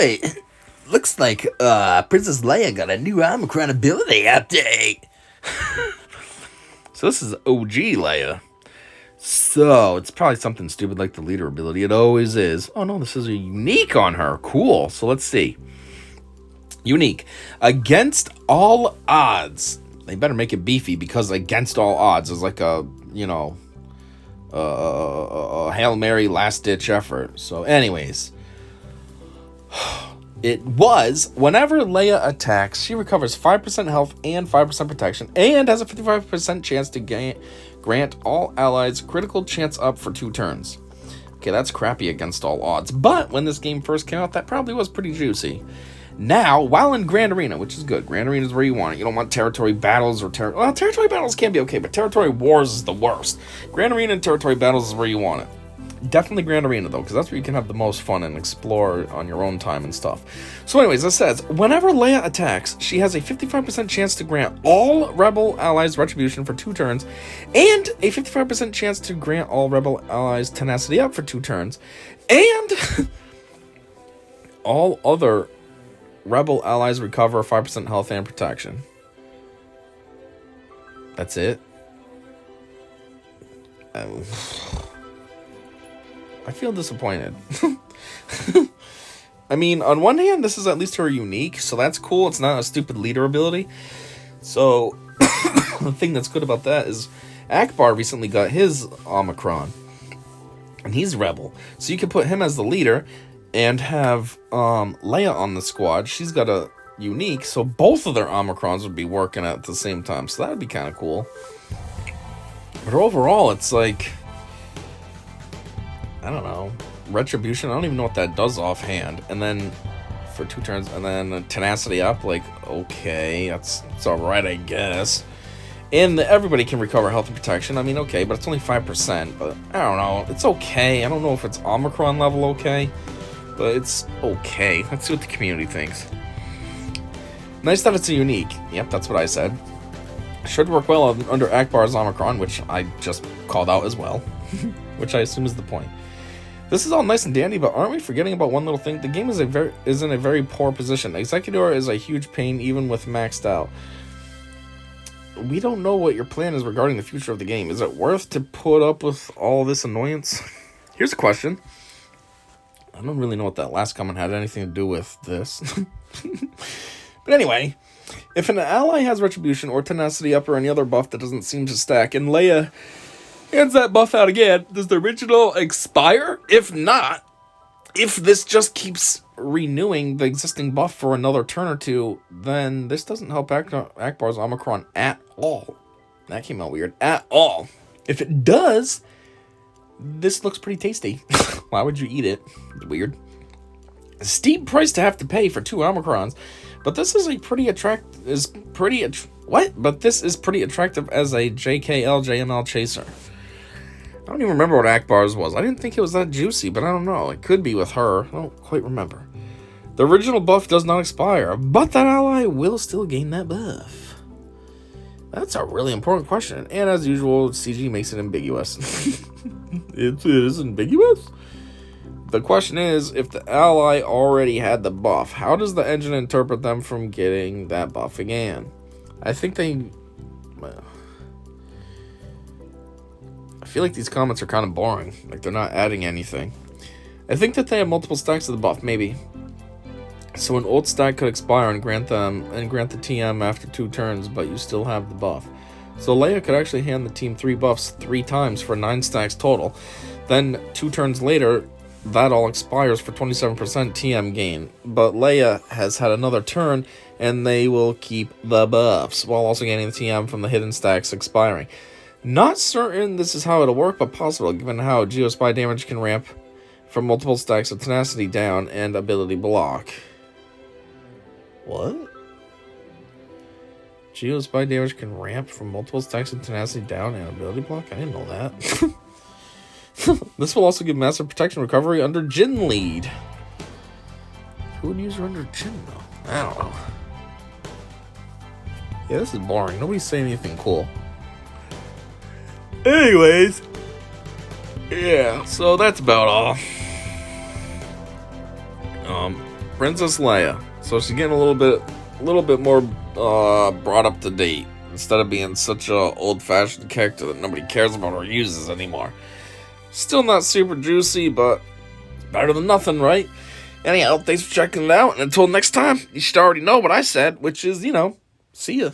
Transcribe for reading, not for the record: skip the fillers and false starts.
boy, looks like Princess Leia got a new Omicron ability update. So this is OG Leia. So it's probably something stupid like the leader ability. It always is. Oh no, this is a unique on her. Cool. So let's see. Unique. Against all odds. They better make it beefy because against all odds is like a, a Hail Mary last ditch effort. So anyways. It was, whenever Leia attacks, she recovers 5% health and 5% protection, and has a 55% chance to grant all allies critical chance up for 2 turns. Okay, that's crappy against all odds, but when this game first came out, that probably was pretty juicy. Now, while in Grand Arena, which is good, Grand Arena is where you want it. You don't want territory battles or territory battles can be okay, but territory wars is the worst. Grand Arena and territory battles is where you want it. Definitely Grand Arena, though, because that's where you can have the most fun and explore on your own time and stuff. So anyways, it says, whenever Leia attacks, she has a 55% chance to grant all Rebel allies retribution for 2 turns, and a 55% chance to grant all Rebel allies tenacity up for 2 turns, and all other Rebel allies recover 5% health and protection. That's it? I feel disappointed. I mean, on one hand, this is at least her unique, so that's cool. It's not a stupid leader ability. So, the thing that's good about that is Ackbar recently got his Omicron, and he's Rebel. So you can put him as the leader and have Leia on the squad. She's got a unique, so both of their Omicrons would be working at the same time. So that would be kind of cool. But overall, it's like, I don't know, retribution. I don't even know what that does offhand. And then for 2 turns, and then tenacity up. Like, okay, it's all right, I guess. And everybody can recover health and protection. I mean, okay, but it's only 5%. But I don't know. It's okay. I don't know if it's Omicron level okay, but it's okay. Let's see what the community thinks. Nice that it's a unique. Yep, that's what I said. Should work well under Ackbar's Omicron, which I just called out as well, which I assume is the point. This is all nice and dandy, but aren't we forgetting about one little thing? The game is in a very poor position. Executor is a huge pain, even with maxed out. We don't know what your plan is regarding the future of the game. Is it worth to put up with all this annoyance? Here's a question. I don't really know what that last comment had anything to do with this. But anyway, if an ally has retribution or tenacity up or any other buff that doesn't seem to stack, and Leia hands that buff out again, does the original expire? If not, if this just keeps renewing the existing buff for another turn or 2, then this doesn't help Ackbar's Omicron at all. That came out weird. At all. If it does, this looks pretty tasty. Why would you eat it? It's weird. A steep price to have to pay for 2 Omicrons, but this is pretty attractive as a JKL JML chaser. I don't even remember what Ackbar's was. I didn't think it was that juicy, but I don't know. It could be with her. I don't quite remember. The original buff does not expire, but that ally will still gain that buff. That's a really important question. And as usual, CG makes it ambiguous. It is ambiguous? The question is, if the ally already had the buff, how does the engine interpret them from getting that buff again? I think they... I feel like these comments are kind of boring. Like, they're not adding anything. I think that they have multiple stacks of the buff, maybe. So an old stack could expire and grant the TM after 2 turns, but you still have the buff. So Leia could actually hand the team 3 buffs 3 times for 9 stacks total. Then 2 turns later, that all expires for 27% TM gain. But Leia has had another turn, and they will keep the buffs, while also gaining the TM from the hidden stacks expiring. Not certain this is how it'll work, but possible, given how Geospy damage can ramp from multiple stacks of tenacity down and ability block. What? Geospy damage can ramp from multiple stacks of tenacity down and ability block? I didn't know that. This will also give massive protection recovery under Jin lead. Who would use her under Jin, though? I don't know. Yeah, this is boring. Nobody's saying anything cool. Anyways, yeah, so that's about all. Princess Leia. So she's getting a little bit more brought up to date instead of being such a old-fashioned character that nobody cares about or uses anymore. Still not super juicy, but better than nothing, right? Anyhow, thanks for checking it out, and until next time, you should already know what I said, which is, see ya.